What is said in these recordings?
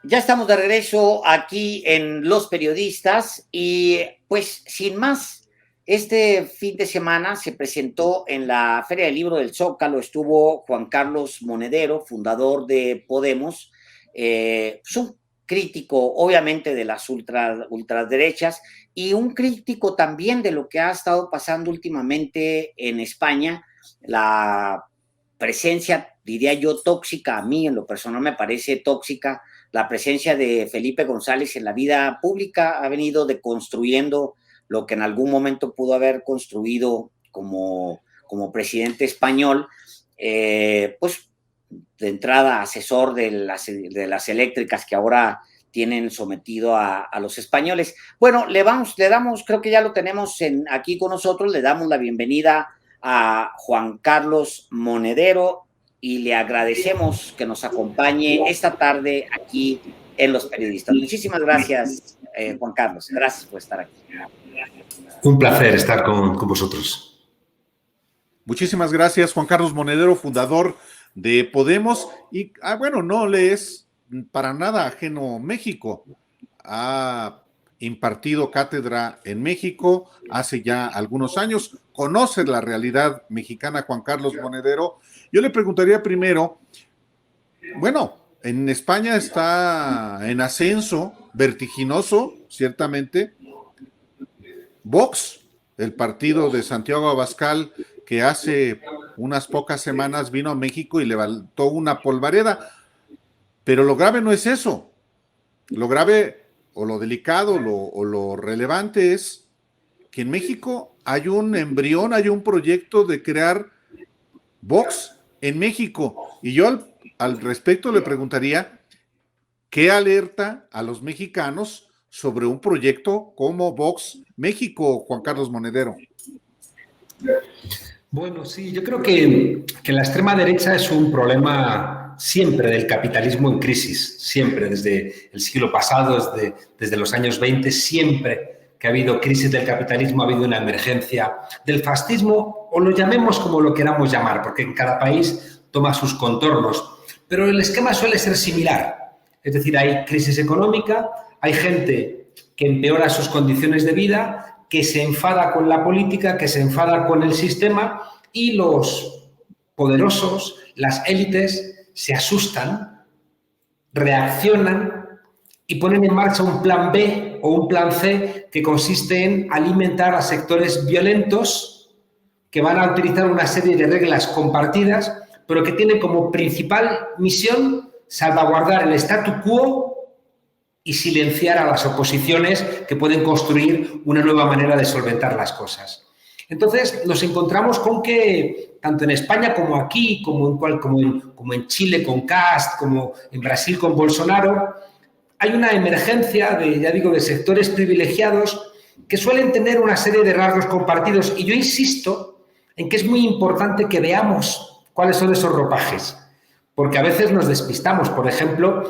Ya estamos de regreso aquí en Los Periodistas y pues sin más, este fin de semana se presentó en la Feria del Libro del Zócalo, estuvo Juan Carlos Monedero, fundador de Podemos, pues un crítico obviamente de las ultraderechas y un crítico también de lo que ha estado pasando últimamente en España, la presencia, diría yo, tóxica, a mí en lo personal me parece tóxica, la presencia de Felipe González en la vida pública ha venido deconstruyendo lo que en algún momento pudo haber construido como presidente español, pues de entrada asesor de las eléctricas que ahora tienen sometido a los españoles. Bueno, le damos, creo que ya lo tenemos aquí con nosotros, le damos la bienvenida a Juan Carlos Monedero y le agradecemos que nos acompañe esta tarde aquí en Los Periodistas. Muchísimas gracias, Juan Carlos. Gracias por estar aquí. Un placer estar con vosotros. Muchísimas gracias, Juan Carlos Monedero, fundador de Podemos. Y, bueno, no le es para nada ajeno México. Ha impartido cátedra en México hace ya algunos años. Conoce la realidad mexicana, Juan Carlos Monedero. Yo le preguntaría primero, bueno, en España está en ascenso vertiginoso, ciertamente, Vox, el partido de Santiago Abascal, que hace unas pocas semanas vino a México y levantó una polvareda. Pero lo grave no es eso. Lo grave o lo delicado o lo relevante es que en México hay un embrión, hay un proyecto de crear Vox en México. Y yo al respecto le preguntaría, ¿qué alerta a los mexicanos sobre un proyecto como Vox México, Juan Carlos Monedero? Bueno, sí, yo creo que la extrema derecha es un problema siempre del capitalismo en crisis, siempre, desde el siglo pasado, desde los años 20, siempre que ha habido crisis del capitalismo ha habido una emergencia del fascismo, o lo llamemos como lo queramos llamar, porque en cada país toma sus contornos, pero el esquema suele ser similar, es decir, hay crisis económica, hay gente que empeora sus condiciones de vida, que se enfada con la política, que se enfada con el sistema y los poderosos, las élites, se asustan, reaccionan y ponen en marcha un plan B o un plan C que consiste en alimentar a sectores violentos que van a utilizar una serie de reglas compartidas, pero que tienen como principal misión salvaguardar el statu quo y silenciar a las oposiciones que pueden construir una nueva manera de solventar las cosas. Entonces, nos encontramos con que, tanto en España como aquí, como en Chile con Kast, como en Brasil con Bolsonaro, hay una emergencia de sectores privilegiados que suelen tener una serie de rasgos compartidos. Y yo insisto en que es muy importante que veamos cuáles son esos ropajes, porque a veces nos despistamos. Por ejemplo,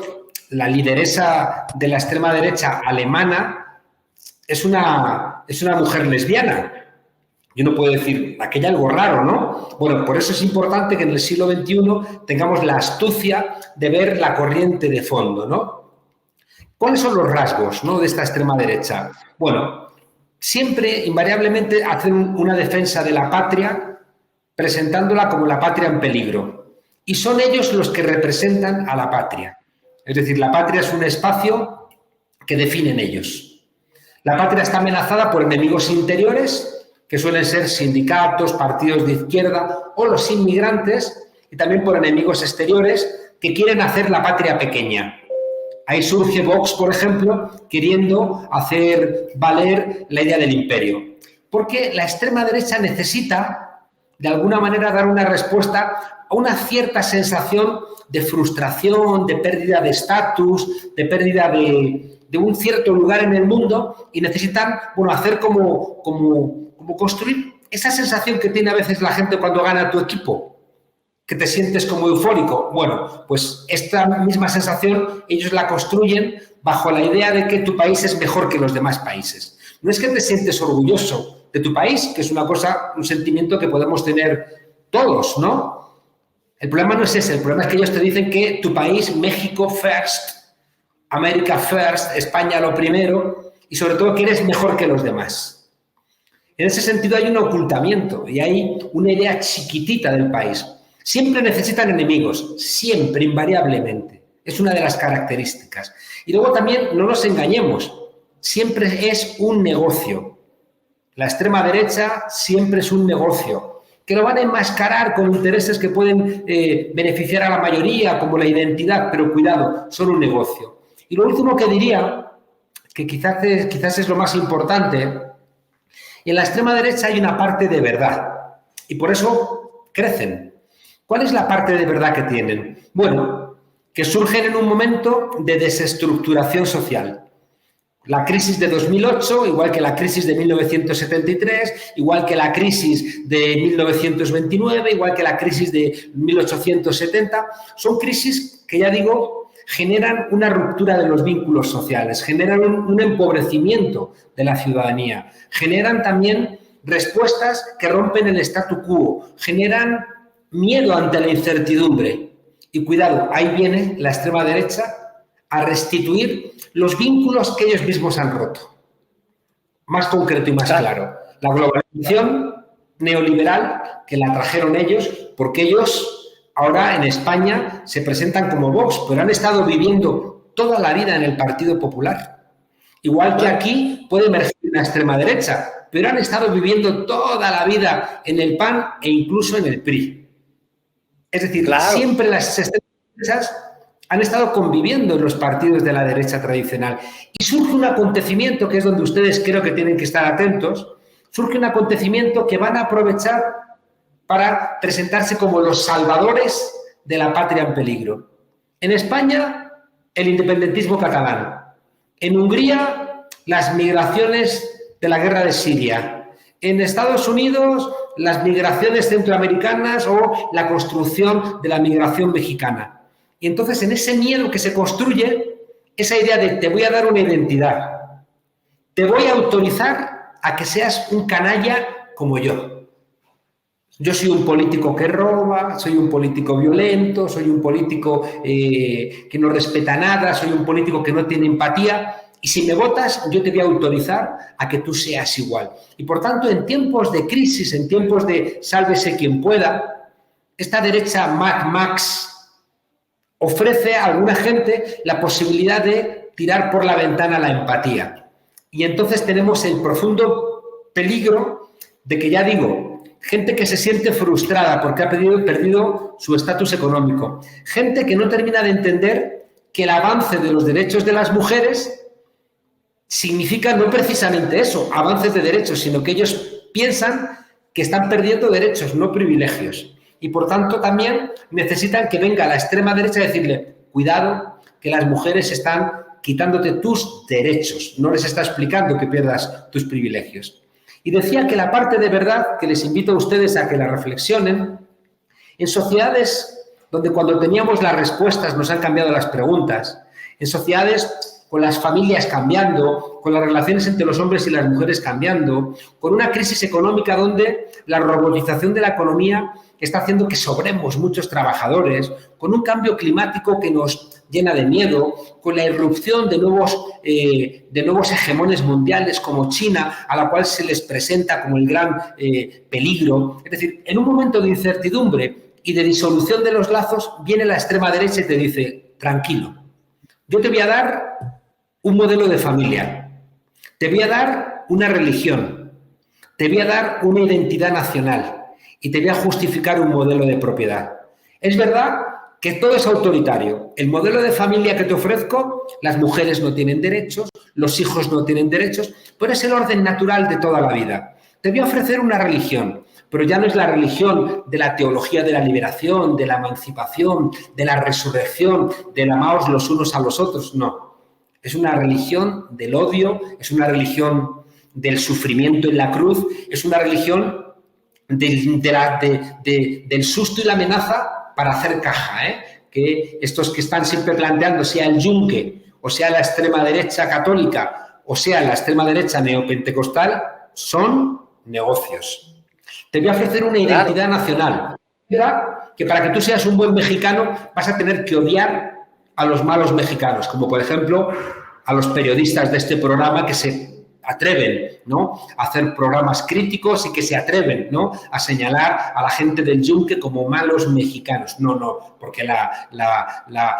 la lideresa de la extrema derecha alemana es una mujer lesbiana. Y uno puede decir, aquí hay algo raro, ¿no? Bueno, por eso es importante que en el siglo XXI tengamos la astucia de ver la corriente de fondo, ¿no? ¿Cuáles son los rasgos, ¿no?, de esta extrema derecha? Bueno, siempre, invariablemente, hacen una defensa de la patria presentándola como la patria en peligro. Y son ellos los que representan a la patria. Es decir, la patria es un espacio que definen ellos. La patria está amenazada por enemigos interiores, que suelen ser sindicatos, partidos de izquierda o los inmigrantes, y también por enemigos exteriores que quieren hacer la patria pequeña. Ahí surge Vox, por ejemplo, queriendo hacer valer la idea del imperio. Porque la extrema derecha necesita, de alguna manera, dar una respuesta a una cierta sensación de frustración, de pérdida de estatus, de pérdida de un cierto lugar en el mundo, y necesitan, hacer como construir esa sensación que tiene a veces la gente cuando gana tu equipo, que te sientes como eufórico. Bueno, pues esta misma sensación ellos la construyen bajo la idea de que tu país es mejor que los demás países. No es que te sientes orgulloso de tu país, que es una cosa, un sentimiento que podemos tener todos, ¿no? El problema no es ese, el problema es que ellos te dicen que tu país, México first, America First, España lo primero, y sobre todo que eres mejor que los demás. En ese sentido hay un ocultamiento y hay una idea chiquitita del país. Siempre necesitan enemigos, siempre, invariablemente. Es una de las características. Y luego también, no nos engañemos, siempre es un negocio. La extrema derecha siempre es un negocio, que lo van a enmascarar con intereses que pueden beneficiar a la mayoría, como la identidad, pero cuidado, son un negocio. Y lo último que diría, que quizás es lo más importante, en la extrema derecha hay una parte de verdad, y por eso crecen. ¿Cuál es la parte de verdad que tienen? Bueno, que surgen en un momento de desestructuración social. La crisis de 2008, igual que la crisis de 1973, igual que la crisis de 1929, igual que la crisis de 1870, son crisis que, ya digo, generan una ruptura de los vínculos sociales, generan un empobrecimiento de la ciudadanía, generan también respuestas que rompen el statu quo, generan miedo ante la incertidumbre. Y cuidado, ahí viene la extrema derecha a restituir los vínculos que ellos mismos han roto. Más concreto y más claro. La globalización neoliberal que la trajeron ellos, porque ellos ahora en España se presentan como Vox, pero han estado viviendo toda la vida en el Partido Popular. Igual que aquí puede emerger una extrema derecha, pero han estado viviendo toda la vida en el PAN e incluso en el PRI. Es decir, siempre las extremas derechas han estado conviviendo en los partidos de la derecha tradicional. Y surge un acontecimiento, que es donde ustedes creo que tienen que estar atentos, surge un acontecimiento que van a aprovechar para presentarse como los salvadores de la patria en peligro. En España, el independentismo catalán. En Hungría, las migraciones de la guerra de Siria. En Estados Unidos, las migraciones centroamericanas o la construcción de la migración mexicana. Y entonces, en ese miedo que se construye, esa idea de te voy a dar una identidad, te voy a autorizar a que seas un canalla como yo. Yo soy un político que roba, soy un político violento, soy un político que no respeta nada, soy un político que no tiene empatía, y si me votas, yo te voy a autorizar a que tú seas igual. Y por tanto, en tiempos de crisis, en tiempos de sálvese quien pueda, esta derecha Mad Max ofrece a alguna gente la posibilidad de tirar por la ventana la empatía. Y entonces tenemos el profundo peligro de que, ya digo, gente que se siente frustrada porque ha perdido su estatus económico, gente que no termina de entender que el avance de los derechos de las mujeres significa no precisamente eso, avances de derechos, sino que ellos piensan que están perdiendo derechos, no privilegios. Y por tanto también necesitan que venga la extrema derecha a decirle, cuidado, que las mujeres están quitándote tus derechos, no les está explicando que pierdas tus privilegios. Y decía que la parte de verdad, que les invito a ustedes a que la reflexionen, en sociedades donde cuando teníamos las respuestas nos han cambiado las preguntas, en sociedades con las familias cambiando, con las relaciones entre los hombres y las mujeres cambiando, con una crisis económica donde la robotización de la economía está haciendo que sobremos muchos trabajadores, con un cambio climático que nos llena de miedo, con la irrupción de nuevos hegemones mundiales como China, a la cual se les presenta como el gran peligro. Es decir, en un momento de incertidumbre y de disolución de los lazos, viene la extrema derecha y te dice, tranquilo, yo te voy a dar un modelo de familia, te voy a dar una religión, te voy a dar una identidad nacional y te voy a justificar un modelo de propiedad. Es verdad que todo es autoritario. El modelo de familia que te ofrezco, las mujeres no tienen derechos, los hijos no tienen derechos, pero es el orden natural de toda la vida. Te voy a ofrecer una religión, pero ya no es la religión de la teología de la liberación, de la emancipación, de la resurrección, del amaos los unos a los otros, no. Es una religión del odio, es una religión del sufrimiento en la cruz, es una religión del susto y la amenaza para hacer caja, que estos que están siempre planteando, sea el yunque, o sea la extrema derecha católica, o sea la extrema derecha neopentecostal, son negocios. Te voy a ofrecer una identidad nacional, que para que tú seas un buen mexicano vas a tener que odiar a los malos mexicanos, como por ejemplo a los periodistas de este programa que se atreven, ¿no?, a hacer programas críticos y que se atreven, ¿no?, a señalar a la gente del yunque como malos mexicanos. No, porque la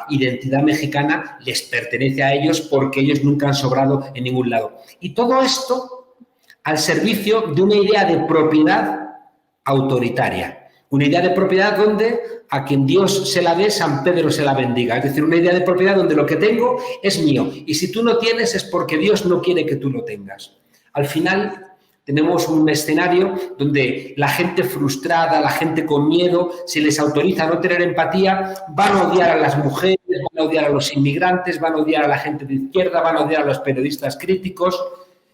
identidad mexicana les pertenece a ellos porque ellos nunca han sobrado en ningún lado. Y todo esto al servicio de una idea de propiedad autoritaria. Una idea de propiedad donde a quien Dios se la dé, San Pedro se la bendiga. Es decir, una idea de propiedad donde lo que tengo es mío. Y si tú no tienes es porque Dios no quiere que tú lo tengas. Al final tenemos un escenario donde la gente frustrada, la gente con miedo, se les autoriza a no tener empatía, van a odiar a las mujeres, van a odiar a los inmigrantes, van a odiar a la gente de izquierda, van a odiar a los periodistas críticos,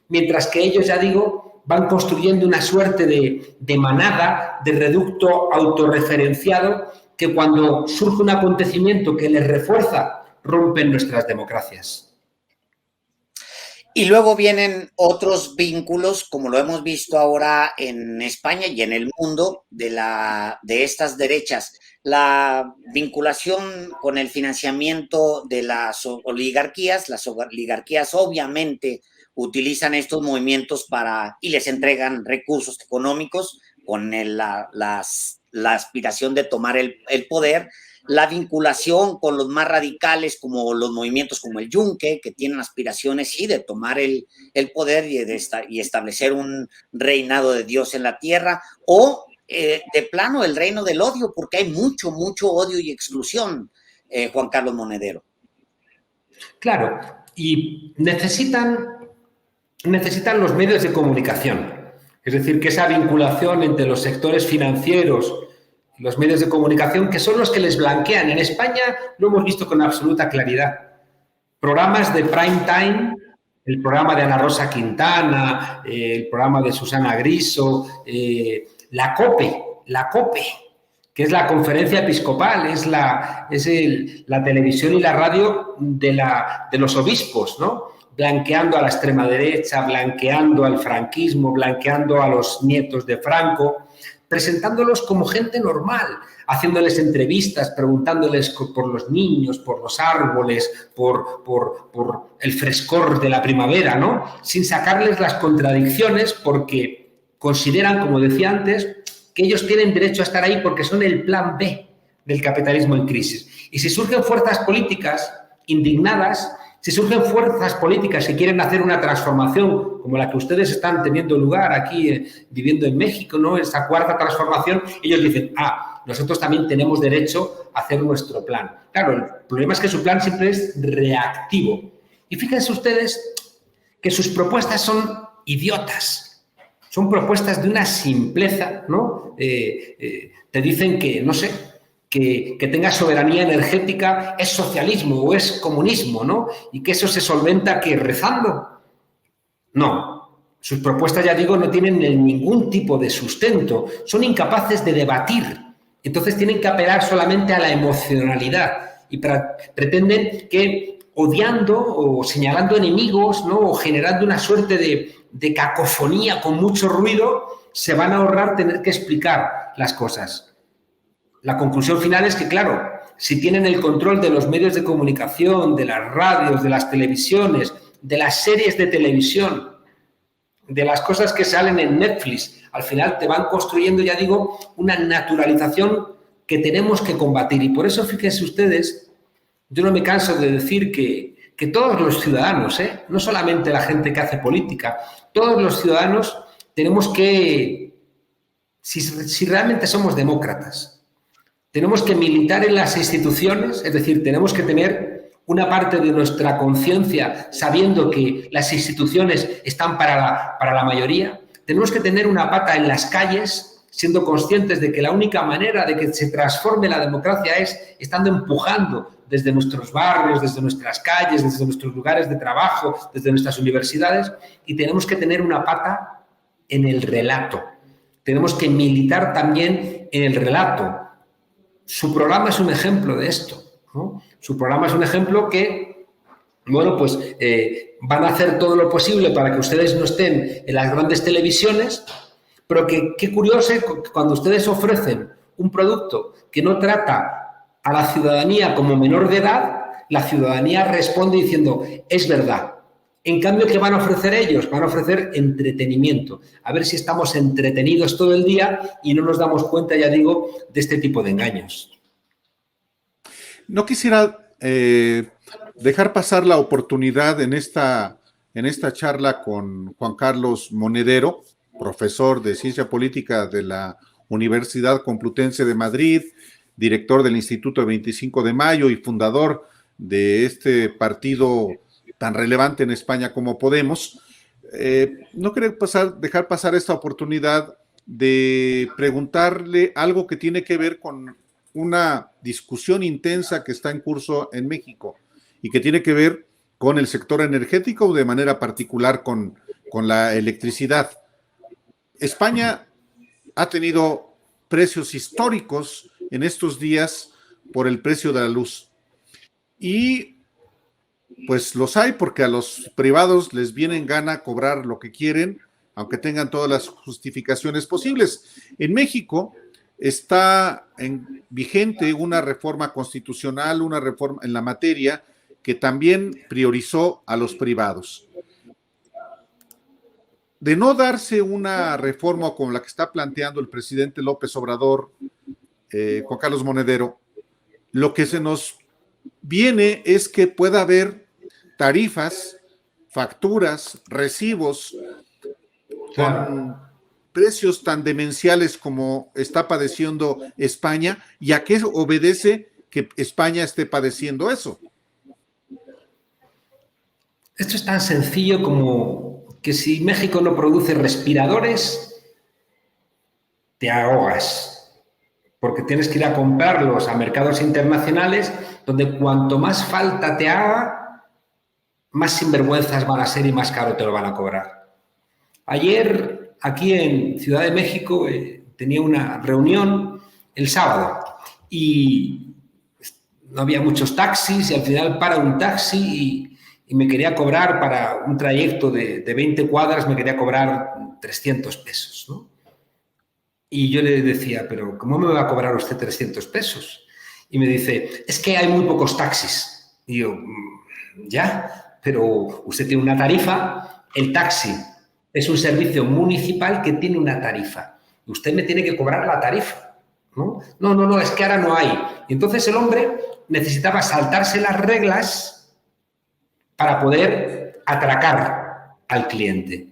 mientras que ellos, ya digo, van construyendo una suerte de manada, de reducto autorreferenciado, que cuando surge un acontecimiento que les refuerza, rompen nuestras democracias. Y luego vienen otros vínculos, como lo hemos visto ahora en España y en el mundo, de estas derechas. La vinculación con el financiamiento de las oligarquías obviamente utilizan estos movimientos y les entregan recursos económicos con la aspiración de tomar el poder. La vinculación con los más radicales, como los movimientos como el Yunque, que tienen aspiraciones, sí, de tomar el poder y establecer un reinado de Dios en la tierra, o de plano el reino del odio, porque hay mucho odio y exclusión, Juan Carlos Monedero. Claro, y necesitan los medios de comunicación. Es decir, que esa vinculación entre los sectores financieros y los medios de comunicación, que son los que les blanquean. En España lo hemos visto con absoluta claridad. Programas de prime time, el programa de Ana Rosa Quintana, el programa de Susana Griso, la COPE, que es la conferencia episcopal, es la televisión y la radio de los obispos, ¿no?, blanqueando a la extrema derecha, blanqueando al franquismo, blanqueando a los nietos de Franco, presentándolos como gente normal, haciéndoles entrevistas, preguntándoles por los niños, por los árboles, por el frescor de la primavera, ¿no?, sin sacarles las contradicciones, porque consideran, como decía antes, que ellos tienen derecho a estar ahí porque son el plan B del capitalismo en crisis. Y si surgen fuerzas políticas indignadas, si surgen fuerzas políticas que quieren hacer una transformación como la que ustedes están teniendo lugar aquí viviendo en México, ¿no?, esa cuarta transformación, ellos dicen, nosotros también tenemos derecho a hacer nuestro plan. Claro, el problema es que su plan siempre es reactivo. Y fíjense ustedes que sus propuestas son idiotas. Son propuestas de una simpleza, ¿no? Te dicen que, no sé, que tenga soberanía energética es socialismo o es comunismo, ¿no? Y que eso se solventa, ¿qué?, rezando. No, sus propuestas, ya digo, no tienen ningún tipo de sustento, son incapaces de debatir, entonces tienen que apelar solamente a la emocionalidad y pretenden que odiando o señalando enemigos, ¿no?, o generando una suerte de cacofonía con mucho ruido, se van a ahorrar tener que explicar las cosas. La conclusión final es que, claro, si tienen el control de los medios de comunicación, de las radios, de las televisiones, de las series de televisión, de las cosas que salen en Netflix, al final te van construyendo, ya digo, una naturalización que tenemos que combatir. Y por eso, fíjense ustedes, yo no me canso de decir que todos los ciudadanos, no solamente la gente que hace política, todos los ciudadanos tenemos que, si realmente somos demócratas, tenemos que militar en las instituciones, es decir, tenemos que tener una parte de nuestra conciencia sabiendo que las instituciones están para la mayoría. Tenemos que tener una pata en las calles, siendo conscientes de que la única manera de que se transforme la democracia es estando empujando desde nuestros barrios, desde nuestras calles, desde nuestros lugares de trabajo, desde nuestras universidades, y tenemos que tener una pata en el relato. Tenemos que militar también en el relato. Su programa es un ejemplo de esto, ¿no? Su programa es un ejemplo que, bueno, pues van a hacer todo lo posible para que ustedes no estén en las grandes televisiones, pero que qué curioso es que cuando ustedes ofrecen un producto que no trata a la ciudadanía como menor de edad, la ciudadanía responde diciendo, es verdad. En cambio, ¿qué van a ofrecer ellos? Van a ofrecer entretenimiento. A ver si estamos entretenidos todo el día y no nos damos cuenta, ya digo, de este tipo de engaños. No quisiera dejar pasar la oportunidad en esta charla con Juan Carlos Monedero, profesor de Ciencia Política de la Universidad Complutense de Madrid, director del Instituto 25 de Mayo y fundador de este partido tan relevante en España como Podemos. No quería dejar pasar esta oportunidad de preguntarle algo que tiene que ver con una discusión intensa que está en curso en México y que tiene que ver con el sector energético, de manera particular con la electricidad. España ha tenido precios históricos en estos días por el precio de la luz. Y pues los hay porque a los privados les viene en gana cobrar lo que quieren, aunque tengan todas las justificaciones posibles. En México está vigente una reforma constitucional, una reforma en la materia que también priorizó a los privados. De no darse una reforma como la que está planteando el presidente López Obrador, Juan Carlos Monedero, lo que se nos viene es que pueda haber tarifas, facturas, recibos con precios tan demenciales como está padeciendo España. ¿Y a qué obedece que España esté padeciendo eso? Esto es tan sencillo como que si México no produce respiradores, te ahogas, porque tienes que ir a comprarlos a mercados internacionales donde cuanto más falta te haga, más sinvergüenzas van a ser y más caro te lo van a cobrar. Ayer, aquí en Ciudad de México, tenía una reunión el sábado y no había muchos taxis y al final para un taxi y me quería cobrar para un trayecto de 20 cuadras, me quería cobrar 300 pesos, ¿no? Y yo le decía, pero ¿cómo me va a cobrar usted 300 pesos? Y me dice, es que hay muy pocos taxis. Y yo, ya, pero usted tiene una tarifa, el taxi es un servicio municipal que tiene una tarifa. Usted me tiene que cobrar la tarifa, ¿no? No, es que ahora no hay. Y entonces el hombre necesitaba saltarse las reglas para poder atracar al cliente.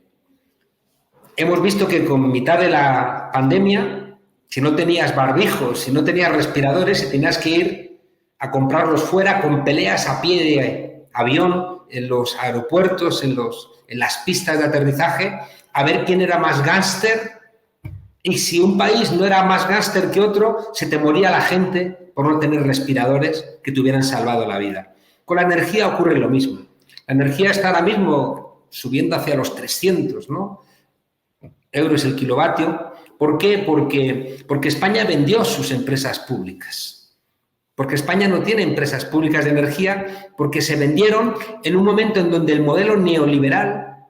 Hemos visto que con mitad de la pandemia, si no tenías barbijos, si no tenías respiradores, tenías que ir a comprarlos fuera con peleas a pie de avión, en los aeropuertos, en las pistas de aterrizaje, a ver quién era más gángster. Y si un país no era más gángster que otro, se te moría la gente por no tener respiradores que te hubieran salvado la vida. Con la energía ocurre lo mismo. La energía está ahora mismo subiendo hacia los 300, ¿no? euros el kilovatio. ¿Por qué? Porque España vendió sus empresas públicas. Porque España no tiene empresas públicas de energía, porque se vendieron en un momento en donde el modelo neoliberal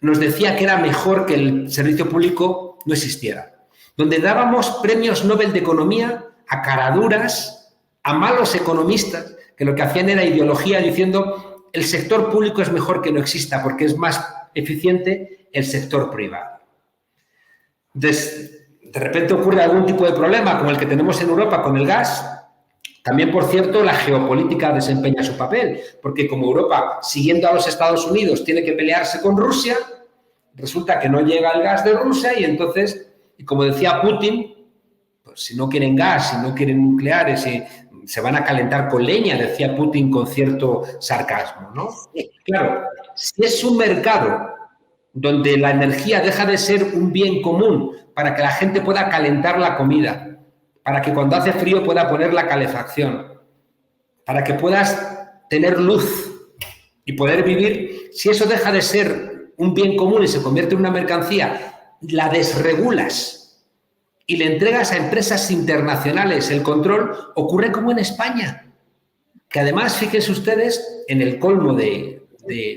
nos decía que era mejor que el servicio público no existiera. Donde dábamos premios Nobel de Economía a caraduras, a malos economistas, que lo que hacían era ideología diciendo el sector público es mejor que no exista porque es más eficiente el sector privado. De repente ocurre algún tipo de problema como el que tenemos en Europa con el gas. También, por cierto, la geopolítica desempeña su papel, porque como Europa, siguiendo a los Estados Unidos, tiene que pelearse con Rusia, resulta que no llega el gas de Rusia y entonces, y como decía Putin, pues si no quieren gas, si no quieren nucleares, se van a calentar con leña, decía Putin con cierto sarcasmo, ¿no? Claro, si es un mercado donde la energía deja de ser un bien común para que la gente pueda calentar la comida, para que cuando hace frío pueda poner la calefacción, para que puedas tener luz y poder vivir, si eso deja de ser un bien común y se convierte en una mercancía, la desregulas y le entregas a empresas internacionales el control, ocurre como en España, que además, fíjense ustedes, en el colmo de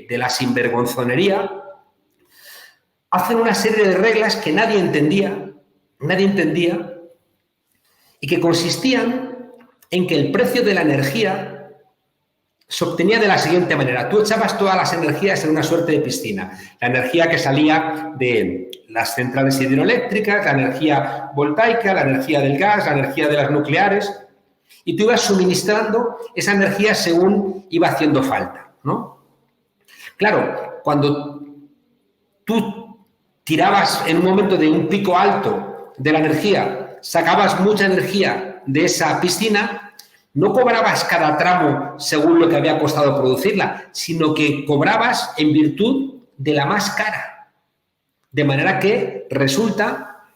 la sinvergonzonería, hacen una serie de reglas que nadie entendía, y que consistían en que el precio de la energía se obtenía de la siguiente manera. Tú echabas todas las energías en una suerte de piscina. La energía que salía de las centrales hidroeléctricas, la energía voltaica, la energía del gas, la energía de las nucleares, y tú ibas suministrando esa energía según iba haciendo falta, ¿no? Claro, cuando tú tirabas en un momento de un pico alto de la energía, sacabas mucha energía de esa piscina, no cobrabas cada tramo según lo que había costado producirla, sino que cobrabas en virtud de la más cara. De manera que resulta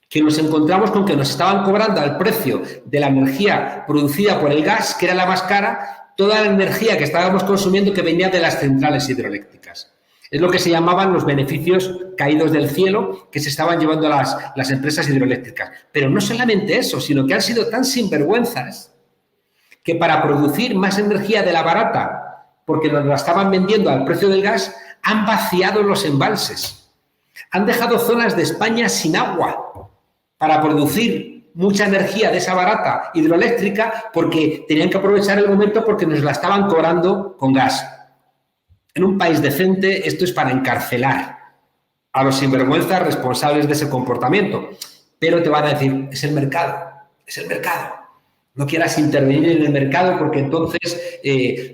que nos encontramos con que nos estaban cobrando al precio de la energía producida por el gas, que era la más cara, toda la energía que estábamos consumiendo que venía de las centrales hidroeléctricas. Es lo que se llamaban los beneficios caídos del cielo que se estaban llevando las empresas hidroeléctricas. Pero no solamente eso, sino que han sido tan sinvergüenzas que para producir más energía de la barata, porque nos la estaban vendiendo al precio del gas, han vaciado los embalses. Han dejado zonas de España sin agua para producir mucha energía de esa barata hidroeléctrica porque tenían que aprovechar el momento porque nos la estaban cobrando con gas. En un país decente esto es para encarcelar a los sinvergüenzas responsables de ese comportamiento. Pero te van a decir, es el mercado, es el mercado. No quieras intervenir en el mercado porque entonces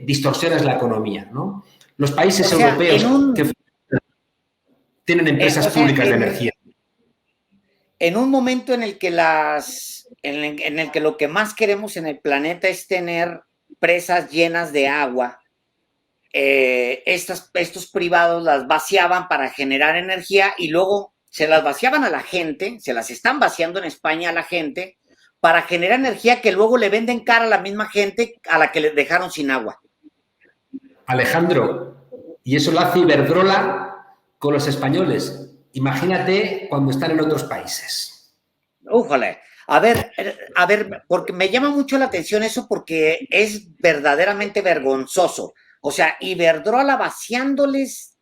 distorsionas la economía, ¿no? Los países europeos que tienen empresas públicas de energía. En un momento en el que en el que lo que más queremos en el planeta es tener presas llenas de agua, estos privados las vaciaban para generar energía y luego se las vaciaban a la gente, se las están vaciando en España a la gente para generar energía que luego le venden cara a la misma gente a la que les dejaron sin agua. Alejandro, y eso lo hace Iberdrola con los españoles. Imagínate cuando están en otros países. Újale. A ver, porque me llama mucho la atención eso porque es verdaderamente vergonzoso. O sea, Iberdrola vaciándoles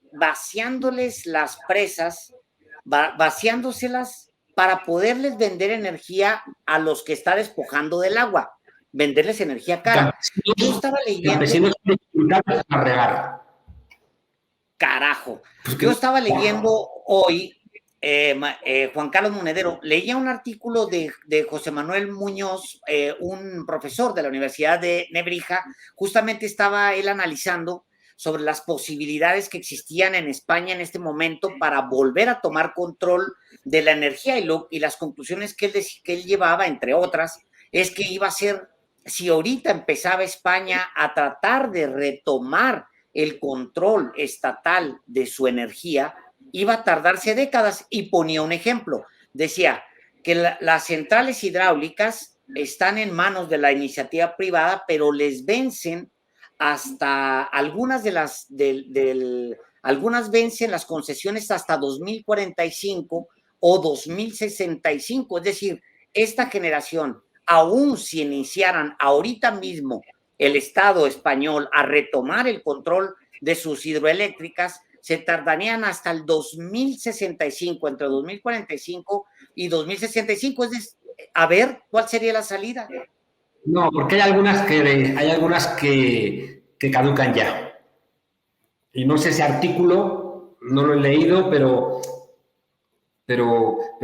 las presas, vaciándoselas para poderles vender energía a los que está despojando del agua, venderles energía cara. Yo estaba leyendo... a regar. Carajo. Yo estaba leyendo hoy, Juan Carlos Monedero, leía un artículo de José Manuel Muñoz, un profesor de la Universidad de Nebrija, justamente estaba él analizando sobre las posibilidades que existían en España en este momento para volver a tomar control de la energía y las conclusiones que él llevaba, entre otras, es que iba a ser, si ahorita empezaba España a tratar de retomar el control estatal de su energía, iba a tardarse décadas y ponía un ejemplo. Decía que las centrales hidráulicas están en manos de la iniciativa privada, pero les vencen hasta algunas algunas vencen las concesiones hasta 2045 o 2065, es decir, esta generación, aún si iniciaran ahorita mismo el Estado español a retomar el control de sus hidroeléctricas, se tardarían hasta el 2065, entre 2045 y 2065, es decir, a ver cuál sería la salida. No, porque hay algunas que caducan ya. Y no sé ese artículo, no lo he leído, pero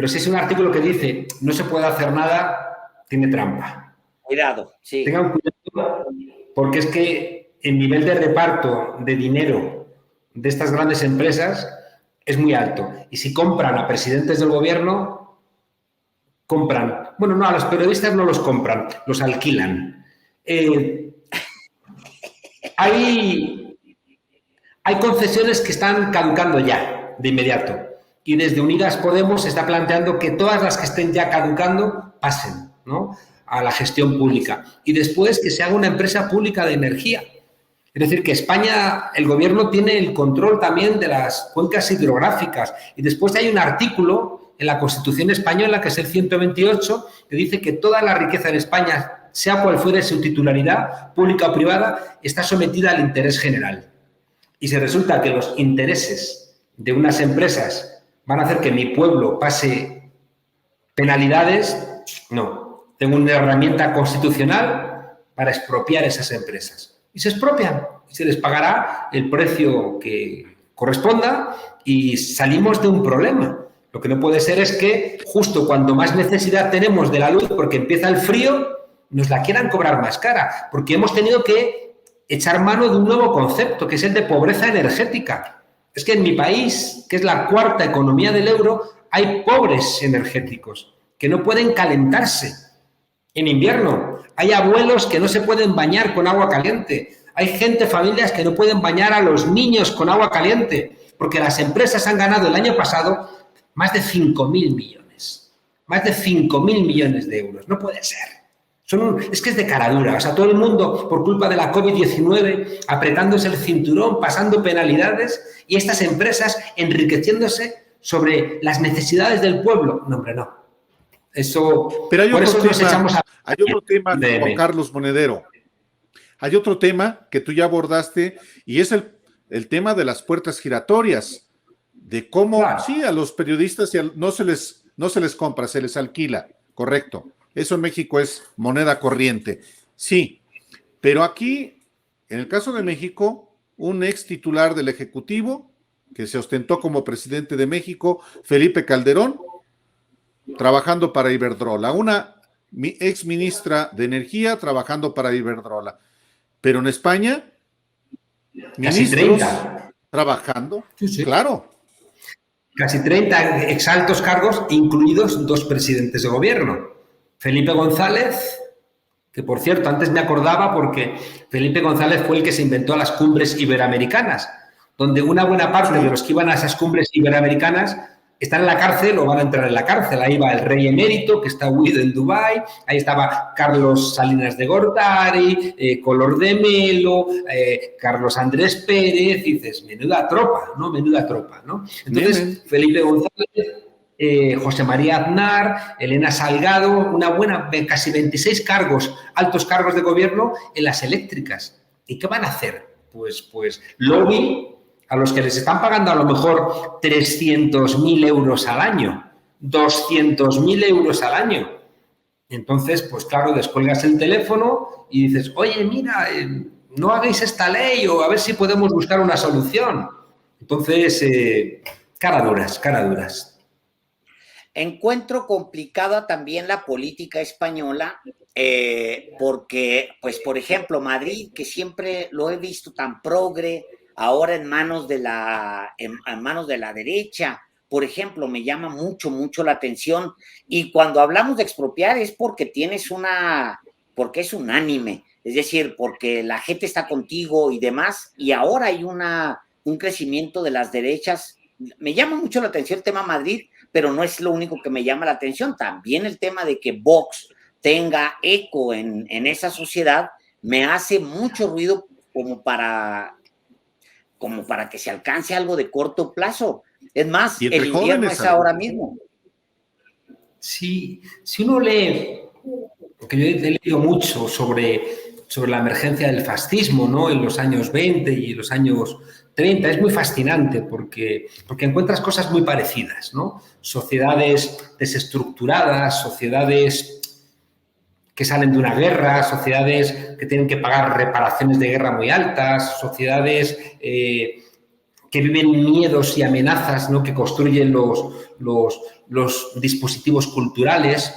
si es un artículo que dice no se puede hacer nada, tiene trampa. Cuidado, sí. Tengan cuidado, porque es que el nivel de reparto de dinero de estas grandes empresas es muy alto. Y si compran a presidentes del gobierno, compran. Bueno, no, a los periodistas no los compran, los alquilan. Hay concesiones que están caducando ya, de inmediato. Y desde Unidas Podemos se está planteando que todas las que estén ya caducando pasen, ¿no?, a la gestión pública. Y después que se haga una empresa pública de energía. Es decir, que España, el gobierno tiene el control también de las cuencas hidrográficas. Y después hay un artículo en la Constitución española, que es el 128, que dice que toda la riqueza en España, sea cual fuere su titularidad, pública o privada, está sometida al interés general. Y si resulta que los intereses de unas empresas van a hacer que mi pueblo pase penalidades, no. Tengo una herramienta constitucional para expropiar esas empresas. y se expropian. Y se les pagará el precio que corresponda y salimos de un problema. Lo que no puede ser es que justo cuando más necesidad tenemos de la luz, porque empieza el frío, nos la quieran cobrar más cara, porque hemos tenido que echar mano de un nuevo concepto, que es el de pobreza energética. Es que en mi país, que es la cuarta economía del euro, hay pobres energéticos que no pueden calentarse en invierno. Hay abuelos que no se pueden bañar con agua caliente. Hay gente, familias que no pueden bañar a los niños con agua caliente, porque las empresas han ganado el año pasado más de 5.000 millones. Más de 5.000 millones de euros. No puede ser. Es que es de caradura. O sea, todo el mundo, por culpa de la COVID-19, apretándose el cinturón, pasando penalidades, y estas empresas enriqueciéndose sobre las necesidades del pueblo. No, hombre, no. Eso, pero hay por otro eso tema, nos echamos a... hay otro tema, Juan Carlos Monedero. Hay otro tema que tú ya abordaste y es el tema de las puertas giratorias, de cómo, claro, sí, a los periodistas no se les compra, se les alquila, correcto. Eso en México es moneda corriente. Sí, pero aquí, en el caso de México, un ex titular del Ejecutivo, que se ostentó como presidente de México, Felipe Calderón, trabajando para Iberdrola, una ex ministra de Energía trabajando para Iberdrola. Pero en España, casi 30 trabajando, sí. Claro. Casi 30 exaltos cargos, incluidos 2 presidentes de gobierno. Felipe González, que por cierto, antes me acordaba porque Felipe González fue el que se inventó las cumbres iberoamericanas, donde una buena parte de los que iban a esas cumbres iberoamericanas están en la cárcel o van a entrar en la cárcel. Ahí va el rey emérito, que está huido en Dubái. Ahí estaba Carlos Salinas de Gortari, Color de Melo, Carlos Andrés Pérez. Y dices, menuda tropa, ¿no? Menuda tropa, ¿no? Entonces, Felipe González, José María Aznar, Elena Salgado, una buena, casi 26 cargos, altos cargos de gobierno en las eléctricas. ¿Y qué van a hacer? Pues lobby a los que les están pagando a lo mejor 300.000 euros al año, 200.000 euros al año. Entonces, pues claro, descuelgas el teléfono y dices, oye, mira, no hagáis esta ley o a ver si podemos buscar una solución. Entonces, cara duras. Encuentro complicada también la política española porque, pues, por ejemplo, Madrid, que siempre lo he visto tan progre, ahora en manos de la derecha, por ejemplo, me llama mucho la atención. Y cuando hablamos de expropiar es porque porque es unánime, es decir, porque la gente está contigo y demás, y ahora hay un crecimiento de las derechas. Me llama mucho la atención el tema Madrid, pero no es lo único que me llama la atención. También el tema de que Vox tenga eco en esa sociedad me hace mucho ruido como para que se alcance algo de corto plazo. Es más, el invierno es ahora mismo. Sí, si uno lee, porque yo he leído mucho sobre la emergencia del fascismo, ¿no? En los años 20 y en los años 30, es muy fascinante porque encuentras cosas muy parecidas, ¿no? Sociedades desestructuradas, sociedades que salen de una guerra, sociedades que tienen que pagar reparaciones de guerra muy altas, sociedades que viven miedos y amenazas, ¿no? Que construyen los dispositivos culturales.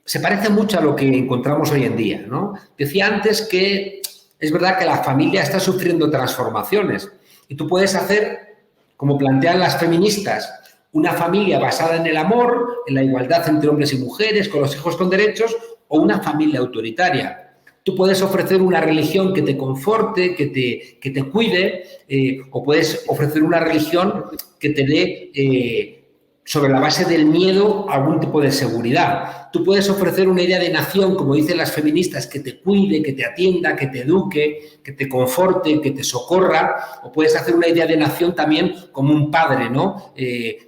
Se parece mucho a lo que encontramos hoy en día, ¿no? Decía antes que es verdad que la familia está sufriendo transformaciones y tú puedes hacer, como plantean las feministas, una familia basada en el amor, en la igualdad entre hombres y mujeres, con los hijos con derechos, o una familia autoritaria. Tú puedes ofrecer una religión que te conforte, que te cuide, o puedes ofrecer una religión que te dé, sobre la base del miedo, algún tipo de seguridad. Tú puedes ofrecer una idea de nación, como dicen las feministas, que te cuide, que te atienda, que te eduque, que te conforte, que te socorra, o puedes hacer una idea de nación también como un padre, ¿no?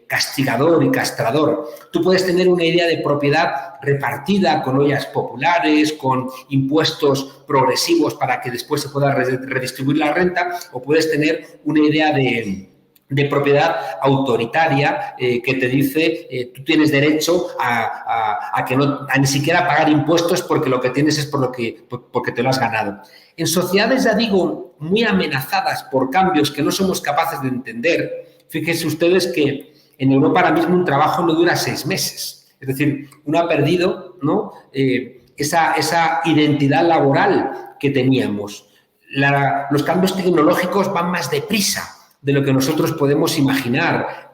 Castigador y castrador. Tú puedes tener una idea de propiedad repartida con ollas populares, con impuestos progresivos para que después se pueda redistribuir la renta, o puedes tener una idea de de propiedad autoritaria que te dice tú tienes derecho a que no, a ni siquiera pagar impuestos porque lo que tienes es porque te lo has ganado. En sociedades, ya digo, muy amenazadas por cambios que no somos capaces de entender, fíjense ustedes que en Europa ahora mismo un trabajo no dura 6 meses. Es decir, uno ha perdido, ¿no?, esa identidad laboral que teníamos. Los cambios tecnológicos van más deprisa de lo que nosotros podemos imaginar.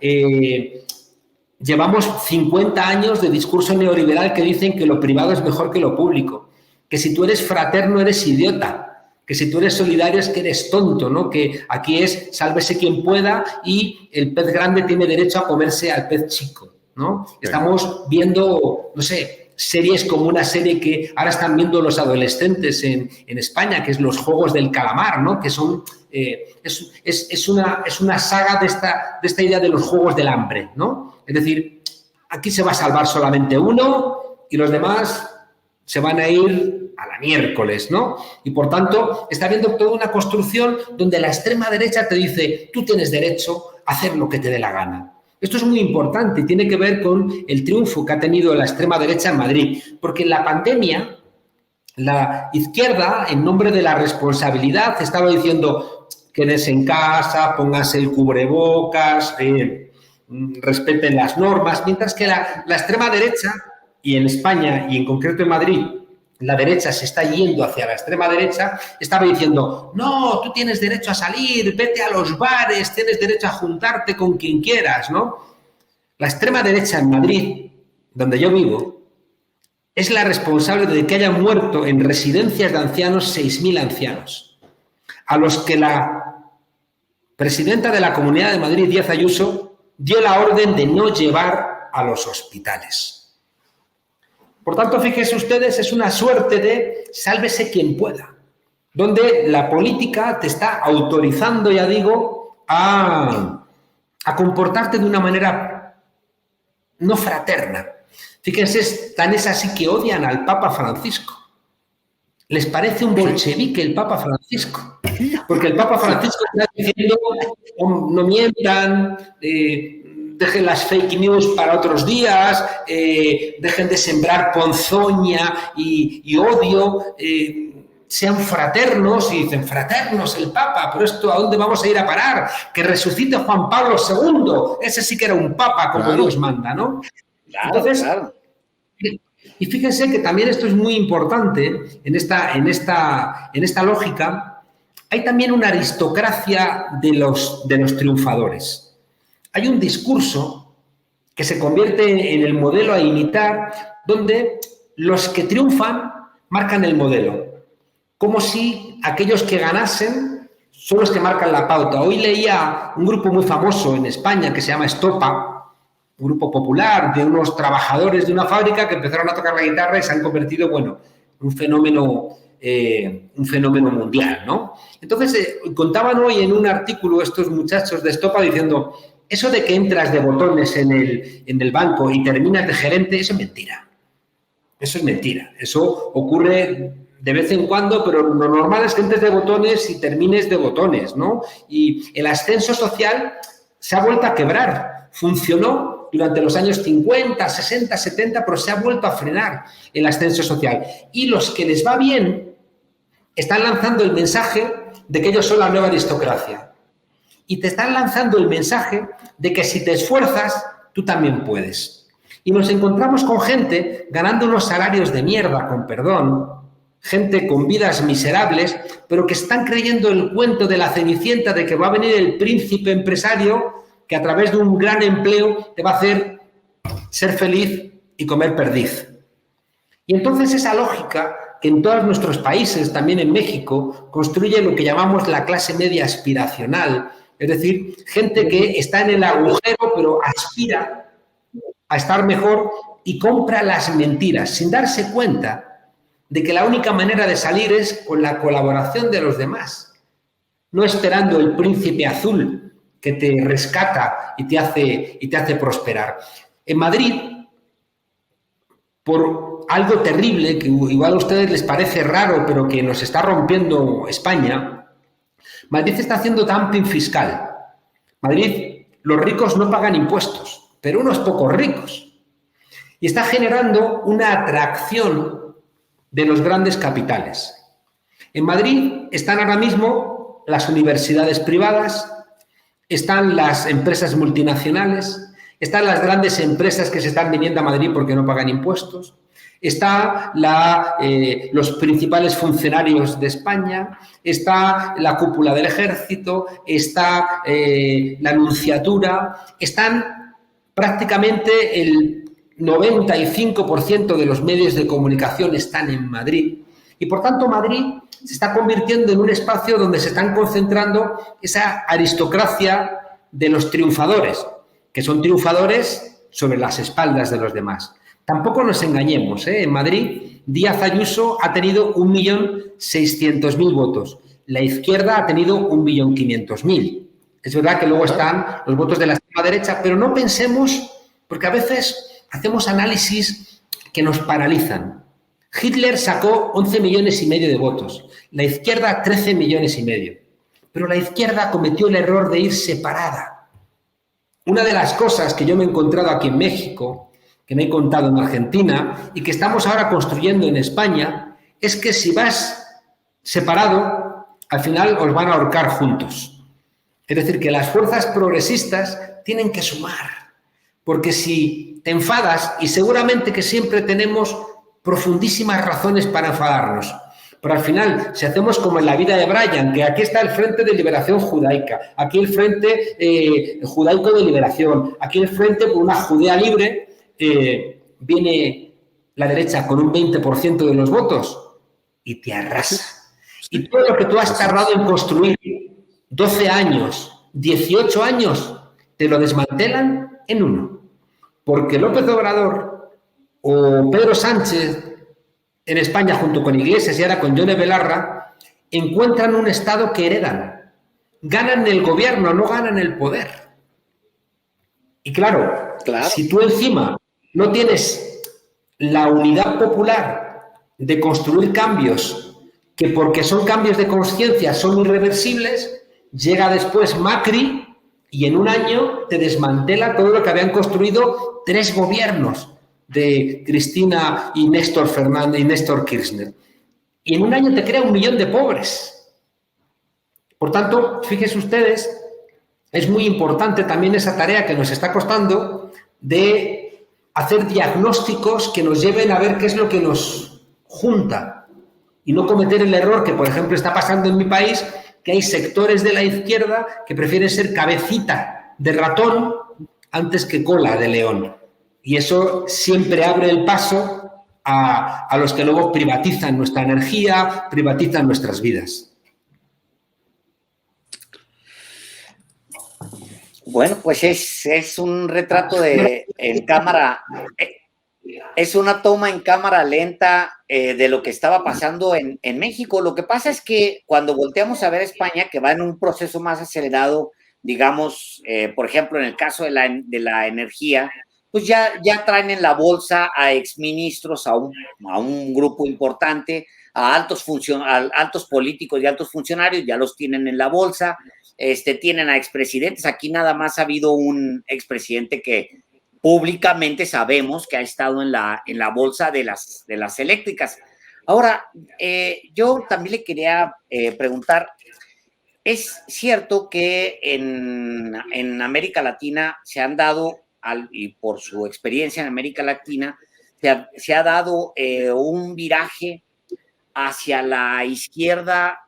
Llevamos 50 años de discurso neoliberal que dicen que lo privado es mejor que lo público, que si tú eres fraterno eres idiota, que si tú eres solidario es que eres tonto, ¿no? Que aquí es sálvese quien pueda y el pez grande tiene derecho a comerse al pez chico, ¿no? Sí. Estamos viendo, no sé, series como una serie que ahora están viendo los adolescentes en España, que es Los Juegos del Calamar, ¿no? Que son... es una saga de esta idea de los Juegos del Hambre, ¿no? Es decir, aquí se va a salvar solamente uno y los demás se van a ir a la miércoles, ¿no? Y por tanto, está habiendo toda una construcción donde la extrema derecha te dice tú tienes derecho a hacer lo que te dé la gana. Esto es muy importante y tiene que ver con el triunfo que ha tenido la extrema derecha en Madrid, porque en la pandemia la izquierda, en nombre de la responsabilidad, estaba diciendo quédense en casa, pónganse el cubrebocas, respeten las normas, mientras que la extrema derecha, y en España y en concreto en Madrid, la derecha se está yendo hacia la extrema derecha, estaba diciendo, no, tú tienes derecho a salir, vete a los bares, tienes derecho a juntarte con quien quieras, ¿no? La extrema derecha en Madrid, donde yo vivo, es la responsable de que hayan muerto en residencias de ancianos 6.000 ancianos, a los que la presidenta de la Comunidad de Madrid, Díaz Ayuso, dio la orden de no llevar a los hospitales. Por tanto, fíjense ustedes, es una suerte de sálvese quien pueda, donde la política te está autorizando, ya digo, a comportarte de una manera no fraterna. Fíjense, tan es así que odian al Papa Francisco. Les parece un bolchevique el Papa Francisco, porque el Papa Francisco está diciendo no mientan, dejen las fake news para otros días, dejen de sembrar ponzoña y odio, sean fraternos, y dicen, fraternos el Papa, pero esto ¿a dónde vamos a ir a parar? Que resucite Juan Pablo II, ese sí que era un Papa como Dios manda, ¿no? Claro, entonces, claro. Y fíjense que también esto es muy importante en esta lógica. Hay también una aristocracia de los triunfadores. Hay un discurso que se convierte en el modelo a imitar, donde los que triunfan marcan el modelo, como si aquellos que ganasen son los que marcan la pauta. Hoy leía un grupo muy famoso en España que se llama Estopa, un grupo popular de unos trabajadores de una fábrica que empezaron a tocar la guitarra y se han convertido, bueno, en un fenómeno mundial, ¿no? Entonces, contaban hoy en un artículo estos muchachos de Estopa diciendo, eso de que entras de botones en el banco y terminas de gerente, eso es mentira. Eso es mentira. Eso ocurre de vez en cuando, pero lo normal es que entres de botones y termines de botones, ¿no? Y el ascenso social se ha vuelto a quebrar. Funcionó durante los años 50, 60, 70, pero se ha vuelto a frenar el ascenso social. Y los que les va bien están lanzando el mensaje de que ellos son la nueva aristocracia. Y te están lanzando el mensaje de que si te esfuerzas, tú también puedes. Y nos encontramos con gente ganando unos salarios de mierda, con perdón, gente con vidas miserables, pero que están creyendo el cuento de la Cenicienta de que va a venir el príncipe empresario que a través de un gran empleo te va a hacer ser feliz y comer perdiz. Y entonces esa lógica que en todos nuestros países, también en México, construye lo que llamamos la clase media aspiracional, es decir, gente que está en el agujero pero aspira a estar mejor y compra las mentiras sin darse cuenta de que la única manera de salir es con la colaboración de los demás, no esperando el príncipe azul que te rescata y te hace prosperar. En Madrid, por algo terrible, que igual a ustedes les parece raro, pero que nos está rompiendo España, Madrid está haciendo dumping fiscal, Madrid, los ricos no pagan impuestos, pero unos pocos ricos. Y está generando una atracción de los grandes capitales. En Madrid están ahora mismo las universidades privadas, están las empresas multinacionales, están las grandes empresas que se están viniendo a Madrid porque no pagan impuestos, está los principales funcionarios de España, está la cúpula del ejército, está la nunciatura, están prácticamente el 95% de los medios de comunicación están en Madrid. Y por tanto Madrid se está convirtiendo en un espacio donde se están concentrando esa aristocracia de los triunfadores, que son triunfadores sobre las espaldas de los demás. Tampoco nos engañemos, ¿eh? En Madrid, Díaz Ayuso ha tenido 1.600.000 votos. La izquierda ha tenido 1.500.000. Es verdad que luego están los votos de la extrema derecha, pero no pensemos, porque a veces hacemos análisis que nos paralizan. Hitler sacó 11,5 millones de votos, la izquierda 13,5 millones. Pero la izquierda cometió el error de ir separada. Una de las cosas que yo me he encontrado aquí en México, que me he contado en Argentina y que estamos ahora construyendo en España, es que si vas separado, al final os van a ahorcar juntos. Es decir, que las fuerzas progresistas tienen que sumar, porque si te enfadas, y seguramente que siempre tenemos profundísimas razones para enfadarnos, pero al final, si hacemos como en la vida de Brian, que aquí está el Frente de Liberación Judaica, aquí el Frente Judaico de Liberación, aquí el Frente por una Judea libre, viene la derecha con un 20% de los votos y te arrasa. Y todo lo que tú has tardado en construir 12 años, 18 años, te lo desmantelan en uno. Porque López Obrador o Pedro Sánchez en España junto con Iglesias y ahora con Yone Belarra encuentran un Estado que heredan. Ganan el gobierno, no ganan el poder. Y claro, si tú encima no tienes la unidad popular de construir cambios que porque son cambios de conciencia son irreversibles, llega después Macri y en un año te desmantela todo lo que habían construido 3 gobiernos de Cristina y Néstor Fernández y Néstor Kirchner. Y en un año te crea 1 millón de pobres. Por tanto, fíjense ustedes, es muy importante también esa tarea que nos está costando de hacer diagnósticos que nos lleven a ver qué es lo que nos junta y no cometer el error que, por ejemplo, está pasando en mi país, que hay sectores de la izquierda que prefieren ser cabecita de ratón antes que cola de león. Y eso siempre abre el paso a los que luego privatizan nuestra energía, privatizan nuestras vidas. Bueno, pues es un retrato en cámara, es una toma en cámara lenta de lo que estaba pasando en México. Lo que pasa es que cuando volteamos a ver España, que va en un proceso más acelerado, digamos, por ejemplo, en el caso de la energía, pues ya traen en la bolsa a exministros, a un grupo importante, a altos políticos y altos funcionarios, ya los tienen en la bolsa. Tienen a expresidentes. Aquí nada más ha habido un expresidente que públicamente sabemos que ha estado en la bolsa de las eléctricas. Ahora, yo también le quería preguntar, ¿es cierto que en América Latina se han dado, y por su experiencia en América Latina, se ha dado un viraje hacia la izquierda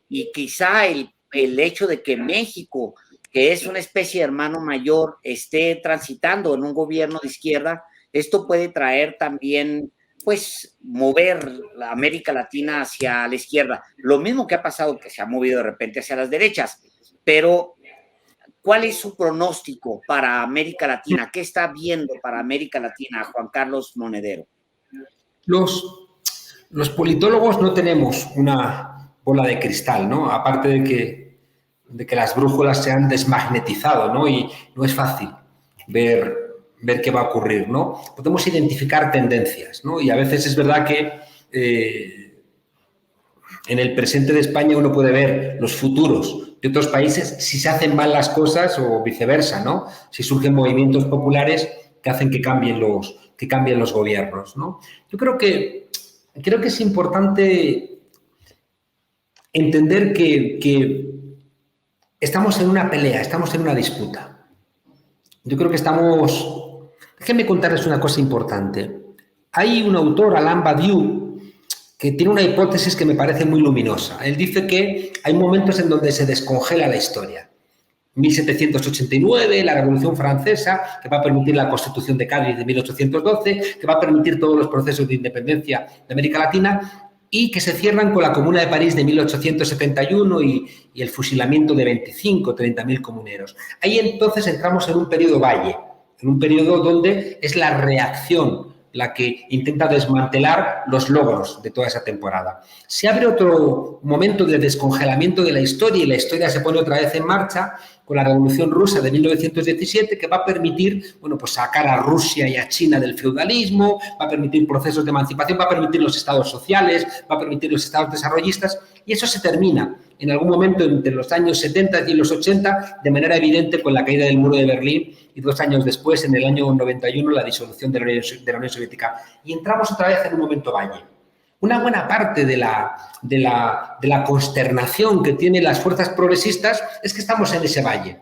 y quizá el hecho de que México, que es una especie de hermano mayor, esté transitando en un gobierno de izquierda, esto puede traer también, pues, mover la América Latina hacia la izquierda? Lo mismo que ha pasado, que se ha movido de repente hacia las derechas, pero ¿cuál es su pronóstico para América Latina? ¿Qué está viendo para América Latina, Juan Carlos Monedero? Los politólogos no tenemos una bola de cristal, ¿no? Aparte de que las brújulas se han desmagnetizado, ¿no? Y no es fácil ver qué va a ocurrir, ¿no? Podemos identificar tendencias, ¿no? Y a veces es verdad que en el presente de España uno puede ver los futuros de otros países si se hacen mal las cosas o viceversa, ¿no? Si surgen movimientos populares que hacen que cambien los gobiernos, ¿no? Yo creo que es importante entender que estamos en una pelea, estamos en una disputa. Yo creo que estamos... Déjenme contarles una cosa importante. Hay un autor, Alain Badiou, que tiene una hipótesis que me parece muy luminosa. Él dice que hay momentos en donde se descongela la historia. 1789, la Revolución Francesa, que va a permitir la Constitución de Cádiz de 1812, que va a permitir todos los procesos de independencia de América Latina y que se cierran con la Comuna de París de 1871 y el fusilamiento de 25 o 30.000 comuneros. Ahí entonces entramos en un periodo valle, en un periodo donde es la reacción la que intenta desmantelar los logros de toda esa temporada. Se abre otro momento de descongelamiento de la historia y la historia se pone otra vez en marcha con la Revolución Rusa de 1917, que va a permitir, bueno, pues sacar a Rusia y a China del feudalismo, va a permitir procesos de emancipación, va a permitir los estados sociales, va a permitir los estados desarrollistas, y eso se termina en algún momento entre los años 70 y los 80 de manera evidente con la caída del muro de Berlín y 2 años después, en el año 91, la disolución de la Unión Soviética. Y entramos otra vez en un momento valle. Una buena parte de la consternación que tienen las fuerzas progresistas es que estamos en ese valle.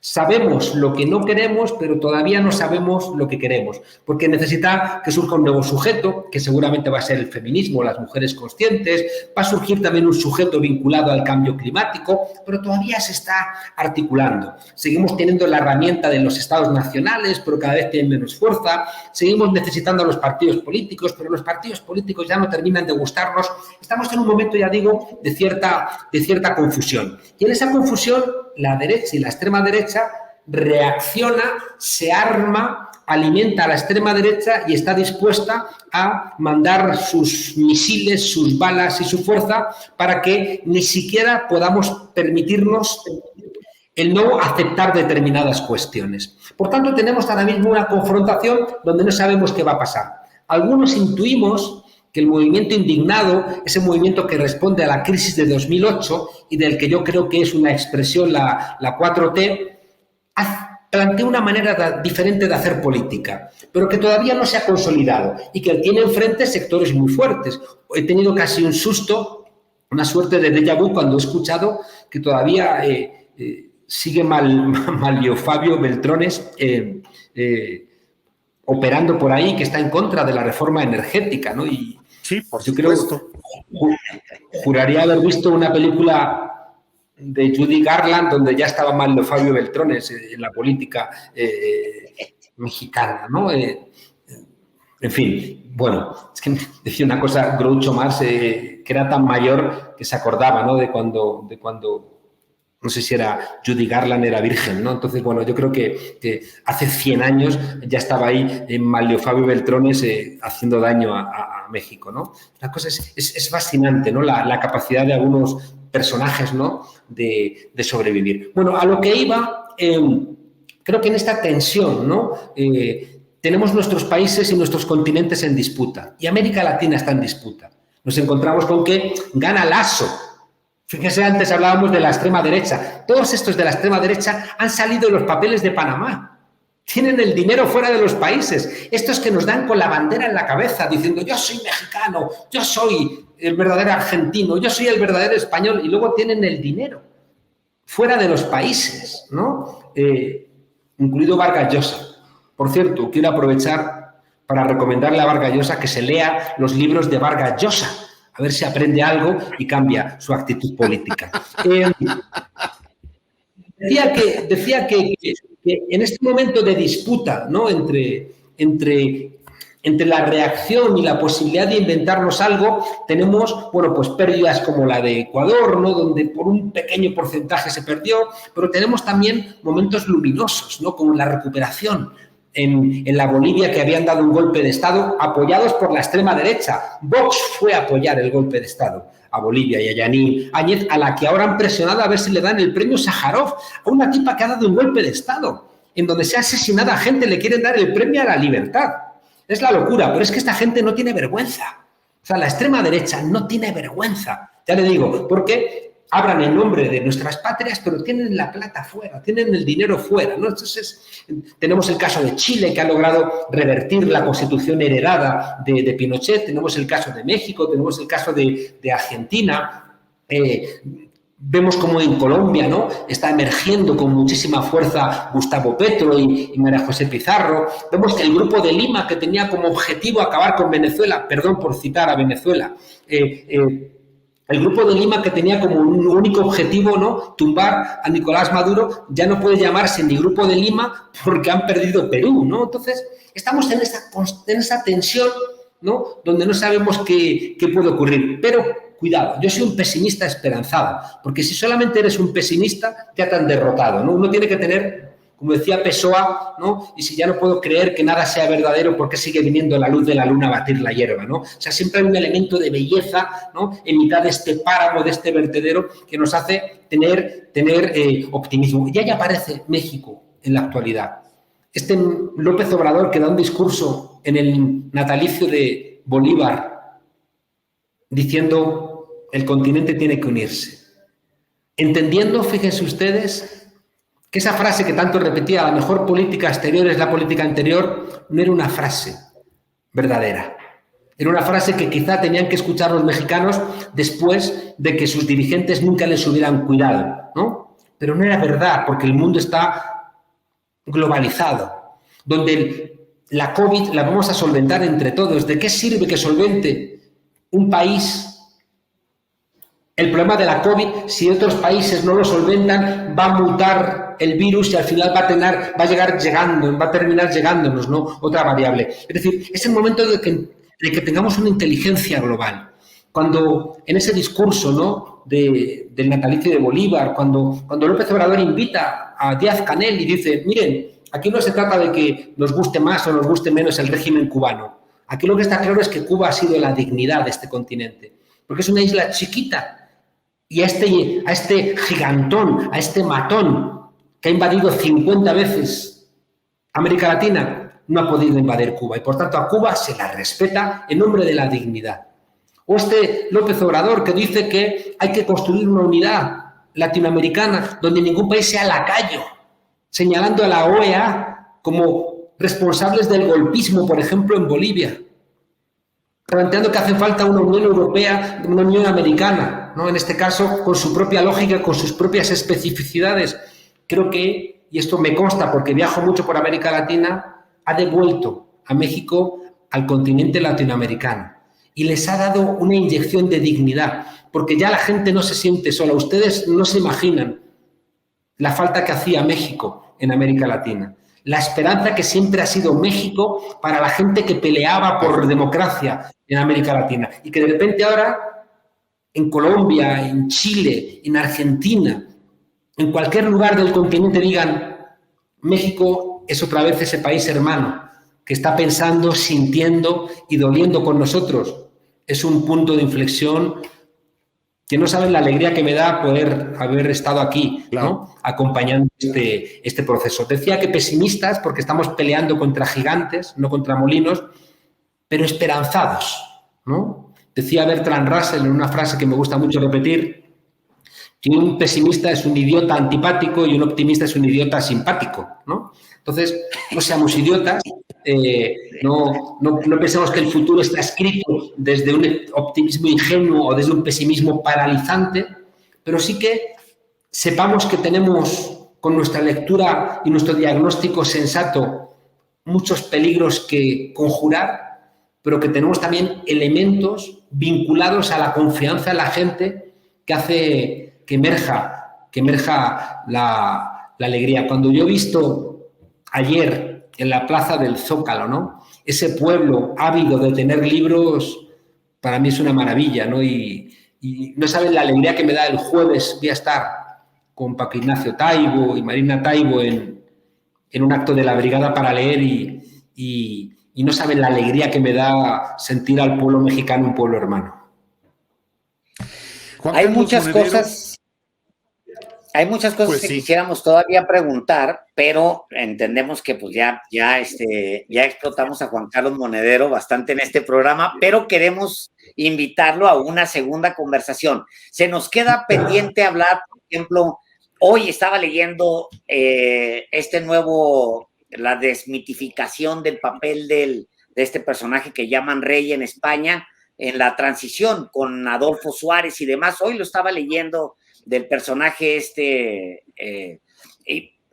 Sabemos lo que no queremos, pero todavía no sabemos lo que queremos, porque necesita que surja un nuevo sujeto, que seguramente va a ser el feminismo, las mujeres conscientes, va a surgir también un sujeto vinculado al cambio climático, pero todavía se está articulando. Seguimos teniendo la herramienta de los estados nacionales, pero cada vez tienen menos fuerza. Seguimos necesitando a los partidos políticos, pero los partidos políticos ya no terminan de gustarnos. Estamos en un momento, ya digo, de cierta confusión. Y en esa confusión, la derecha y la extrema derecha reacciona, se arma, alimenta a la extrema derecha y está dispuesta a mandar sus misiles, sus balas y su fuerza para que ni siquiera podamos permitirnos el no aceptar determinadas cuestiones. Por tanto, tenemos ahora mismo una confrontación donde no sabemos qué va a pasar. Algunos intuimos que el movimiento indignado, ese movimiento que responde a la crisis de 2008 y del que yo creo que es una expresión la 4T, plantea una manera diferente de hacer política, pero que todavía no se ha consolidado y que tiene enfrente sectores muy fuertes. He tenido casi un susto, una suerte de déjà vu cuando he escuchado que todavía sigue Manlio Fabio Beltrones operando por ahí, que está en contra de la reforma energética, ¿no? Y sí, por supuesto. Juraría haber visto una película de Judy Garland donde ya estaba Manlio Fabio Beltrones en la política mexicana, ¿no? En fin, bueno, es que decía una cosa Groucho Marx, que era tan mayor que se acordaba, ¿no? De cuando no sé si era Judy Garland, era virgen, ¿no? Entonces, bueno, yo creo que hace 100 años ya estaba ahí en Manlio Fabio Beltrones haciendo daño a México, ¿no? La cosa es fascinante, ¿no? La capacidad de algunos personajes, ¿no? De sobrevivir. Bueno, a lo que iba, creo que en esta tensión, ¿no? Tenemos nuestros países y nuestros continentes en disputa y América Latina está en disputa. Nos encontramos con que gana Lasso. Fíjense, antes hablábamos de la extrema derecha. Todos estos de la extrema derecha han salido de los papeles de Panamá. Tienen el dinero fuera de los países. Estos que nos dan con la bandera en la cabeza diciendo yo soy mexicano, yo soy el verdadero argentino, yo soy el verdadero español y luego tienen el dinero fuera de los países, ¿no? Incluido Vargas Llosa. Por cierto, quiero aprovechar para recomendarle a Vargas Llosa que se lea los libros de Vargas Llosa. A ver si aprende algo y cambia su actitud política. Decía que en este momento de disputa, ¿no? entre la reacción y la posibilidad de inventarnos algo, tenemos, bueno, pues pérdidas como la de Ecuador, ¿no? Donde por un pequeño porcentaje se perdió, pero tenemos también momentos luminosos, ¿no? Como la recuperación en la Bolivia, que habían dado un golpe de Estado apoyados por la extrema derecha. Vox fue a apoyar el golpe de Estado a Bolivia y a Yanín Áñez, a la que ahora han presionado a ver si le dan el premio Sájarov a una tipa que ha dado un golpe de Estado, en donde se ha asesinado a gente, le quieren dar el premio a la libertad. Es la locura, pero es que esta gente no tiene vergüenza. O sea, la extrema derecha no tiene vergüenza Ya le digo, porque hablan en nombre de nuestras patrias, pero tienen la plata fuera, tienen el dinero fuera, ¿no? Entonces, tenemos el caso de Chile, que ha logrado revertir la constitución heredada de Pinochet, tenemos el caso de México, tenemos el caso de Argentina, vemos como en Colombia, ¿no?, está emergiendo con muchísima fuerza Gustavo Petro y María José Pizarro. Vemos que el Grupo de Lima, que tenía como objetivo acabar con Venezuela, perdón por citar a Venezuela, el Grupo de Lima, que tenía como un único objetivo, ¿no?, tumbar a Nicolás Maduro, ya no puede llamarse ni Grupo de Lima porque han perdido Perú, ¿no? Entonces, estamos en esa tensión, ¿no?, donde no sabemos qué puede ocurrir. Pero, cuidado, yo soy un pesimista esperanzado, porque si solamente eres un pesimista, ya te han derrotado, ¿no? Uno tiene que tener, como decía Pessoa, ¿no?, y si ya no puedo creer que nada sea verdadero, ¿por qué sigue viniendo la luz de la luna a batir la hierba, ¿no? O sea, siempre hay un elemento de belleza, ¿no?, en mitad de este páramo, de este vertedero, que nos hace tener optimismo. Y ahí aparece México en la actualidad. Este López Obrador, que da un discurso en el natalicio de Bolívar, diciendo: el continente tiene que unirse. Entendiendo, fíjense ustedes, que esa frase que tanto repetía, la mejor política exterior es la política interior, no era una frase verdadera. Era una frase que quizá tenían que escuchar los mexicanos después de que sus dirigentes nunca les hubieran cuidado, ¿no? Pero no era verdad, porque el mundo está globalizado, donde la COVID la vamos a solventar entre todos. ¿De qué sirve que solvente un país el problema de la COVID si otros países no lo solventan? Va a mutar el virus y al final va a terminar llegándonos, ¿no?, otra variable. Es decir, es el momento de que tengamos una inteligencia global. Cuando en ese discurso, ¿no?, del natalicio de Bolívar, cuando López Obrador invita a Díaz-Canel y dice: miren, aquí no se trata de que nos guste más o nos guste menos el régimen cubano. Aquí lo que está claro es que Cuba ha sido la dignidad de este continente, porque es una isla chiquita. Y a este gigantón, a este matón que ha invadido 50 veces América Latina, no ha podido invadir Cuba. Y por tanto a Cuba se la respeta en nombre de la dignidad. O este López Obrador, que dice que hay que construir una unidad latinoamericana donde ningún país sea lacayo, señalando a la OEA como responsables del golpismo, por ejemplo, en Bolivia, planteando que hace falta una Unión Europea, una Unión Americana, ¿no?, en este caso con su propia lógica, con sus propias especificidades. Creo que, y esto me consta porque viajo mucho por América Latina, ha devuelto a México al continente latinoamericano y les ha dado una inyección de dignidad, porque ya la gente no se siente sola. Ustedes no se imaginan la falta que hacía México en América Latina, la esperanza que siempre ha sido México para la gente que peleaba por democracia en América Latina, y que de repente ahora en Colombia, en Chile, en Argentina, en cualquier lugar del continente digan: México es otra vez ese país hermano que está pensando, sintiendo y doliendo con nosotros. Es un punto de inflexión que no saben la alegría que me da poder haber estado aquí, claro, ¿no?, acompañando este proceso. Decía que pesimistas porque estamos peleando contra gigantes, no contra molinos, pero esperanzados, ¿no? Decía Bertrand Russell en una frase que me gusta mucho repetir, que un pesimista es un idiota antipático y un optimista es un idiota simpático, ¿no? Entonces, no seamos idiotas, no pensemos que el futuro está escrito desde un optimismo ingenuo o desde un pesimismo paralizante, pero sí que sepamos que tenemos, con nuestra lectura y nuestro diagnóstico sensato, muchos peligros que conjurar, pero que tenemos también elementos vinculados a la confianza en la gente que hace que emerja la alegría. Cuando yo he visto ayer en la plaza del Zócalo, ¿no?, ese pueblo ávido de tener libros, para mí es una maravilla, ¿no? Y no saben la alegría que me da. El jueves voy a estar con Paco Ignacio Taibo y Marina Taibo en un acto de la Brigada para Leer y no saben la alegría que me da sentir al pueblo mexicano un pueblo hermano. Hay muchas cosas pues que quisiéramos todavía preguntar, pero entendemos que pues ya explotamos a Juan Carlos Monedero bastante en este programa, pero queremos invitarlo a una segunda conversación. Se nos queda pendiente hablar, por ejemplo, hoy estaba leyendo la desmitificación del papel de este personaje que llaman Rey en España, en la transición con Adolfo Suárez y demás. Hoy lo estaba leyendo del personaje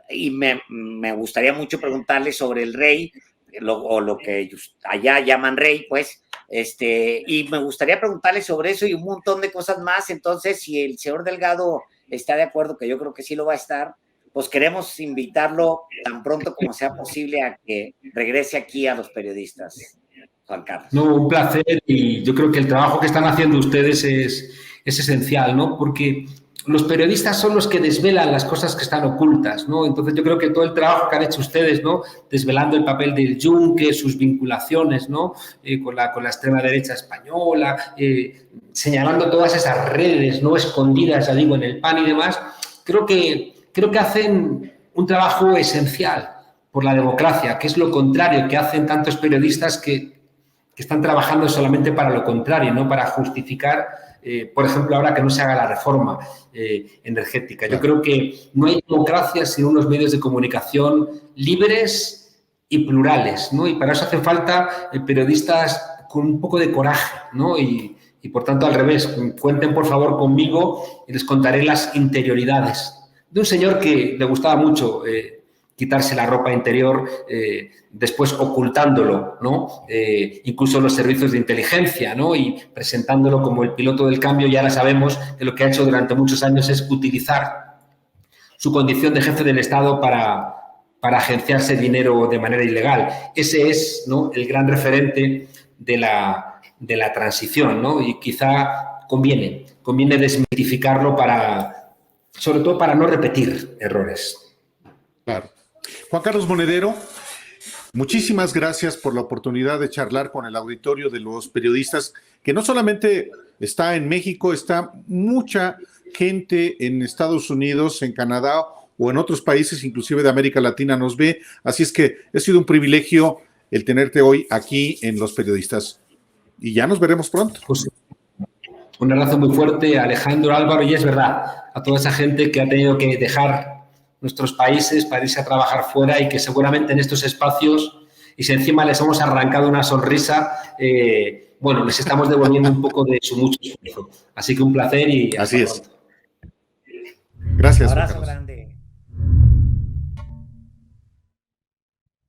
y me gustaría mucho preguntarle sobre el Rey, o lo que allá llaman Rey, pues, y me gustaría preguntarle sobre eso y un montón de cosas más. Entonces, si el señor Delgado está de acuerdo, que yo creo que sí lo va a estar, pues queremos invitarlo tan pronto como sea posible a que regrese aquí a Los Periodistas. Juan Carlos. No, un placer, y yo creo que el trabajo que están haciendo ustedes es esencial, ¿no? Porque los periodistas son los que desvelan las cosas que están ocultas, ¿no? Entonces yo creo que todo el trabajo que han hecho ustedes, ¿no? Desvelando el papel del Yunque, sus vinculaciones, ¿no? Con la extrema derecha española, señalando todas esas redes, ¿no? Escondidas, ya digo, en el PAN y demás, creo que hacen un trabajo esencial por la democracia, que es lo contrario que hacen tantos periodistas que están trabajando solamente para lo contrario, no para justificar, por ejemplo, ahora que no se haga la reforma energética. Yo creo que no hay democracia sin unos medios de comunicación libres y plurales, ¿no? Y para eso hacen falta periodistas con un poco de coraje, ¿no? Y por tanto, al revés, cuenten por favor conmigo y les contaré las interioridades de un señor que le gustaba mucho quitarse la ropa interior, después ocultándolo, ¿no? Incluso los servicios de inteligencia, ¿no? Y presentándolo como el piloto del cambio. Y ahora sabemos que lo que ha hecho durante muchos años es utilizar su condición de jefe del Estado para agenciarse dinero de manera ilegal. Ese es, ¿no?, el gran referente de la transición, ¿no? Y quizá conviene desmitificarlo sobre todo para no repetir errores. Claro. Juan Carlos Monedero, muchísimas gracias por la oportunidad de charlar con el auditorio de Los Periodistas, que no solamente está en México, está mucha gente en Estados Unidos, en Canadá o en otros países, inclusive de América Latina, nos ve. Así es que ha sido un privilegio el tenerte hoy aquí en Los Periodistas. Y ya nos veremos pronto. Pues, un abrazo muy fuerte a Alejandro, Álvaro, y es verdad, a toda esa gente que ha tenido que dejar nuestros países para irse a trabajar fuera y que seguramente en estos espacios, y si encima les hemos arrancado una sonrisa, bueno, les estamos devolviendo un poco de su mucho esfuerzo. Así que un placer y así es. Gracias. Un abrazo grande.